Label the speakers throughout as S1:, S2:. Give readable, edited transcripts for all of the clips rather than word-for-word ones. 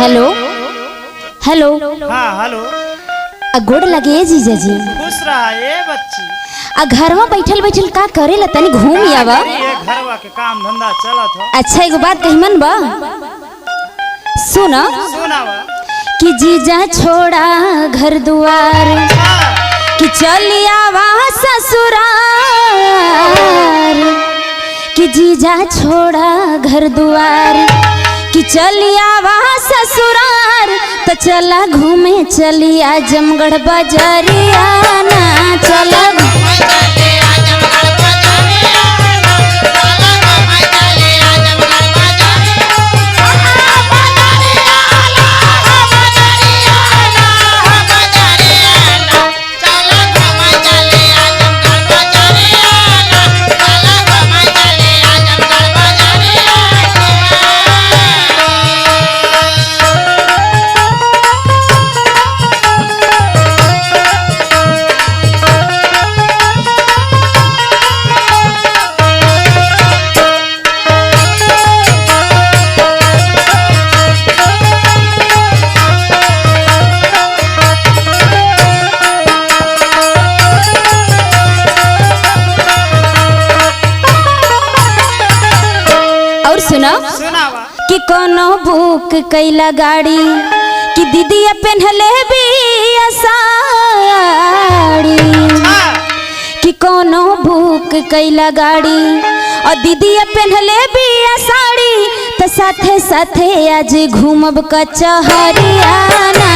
S1: Hello hello.
S2: हाँ hello.
S1: गोड़ लगे जीजा जी।
S2: खुश रहा ये बच्ची।
S1: घरवा बैठल बैठल का करे ला, तनी घूम आवा।
S2: घरवा के काम धंधा चलत हो।
S1: अच्छा एगो बात कही मन बा, सुना कि जीजा छोड़ा घर दुआर कि चली आवा ससुरार, कि जीजा छोड़ा घर दुआर कि चली आवा ससुरार, तो चला घूमे चली आजमगढ़ बाजारिया ना, चला सुना कि कोनो बुक कैला गाड़ी कि दीदी पहनले बिया साड़ी, कि कोनो बुक कैला गाड़ी और दीदी पहनले बिया साड़ी, तो साथे साथे आज घूमब कचहरियाना।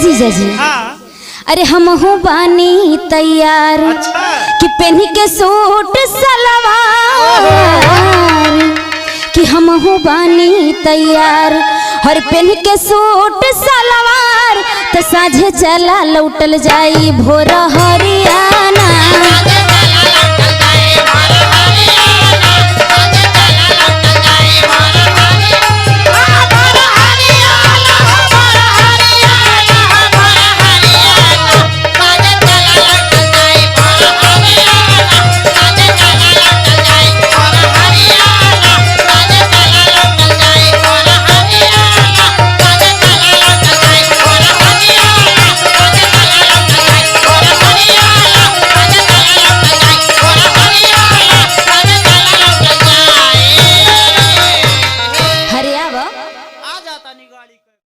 S1: जीजा जी अरे हम हो बानी तैयार कि पहन के सूट सलवार, कि हम हो बानी तैयार हर पहन के सूट सलवार, तो साझे चला लौटल जाई भोर हरियाना। आ जाता निगाली।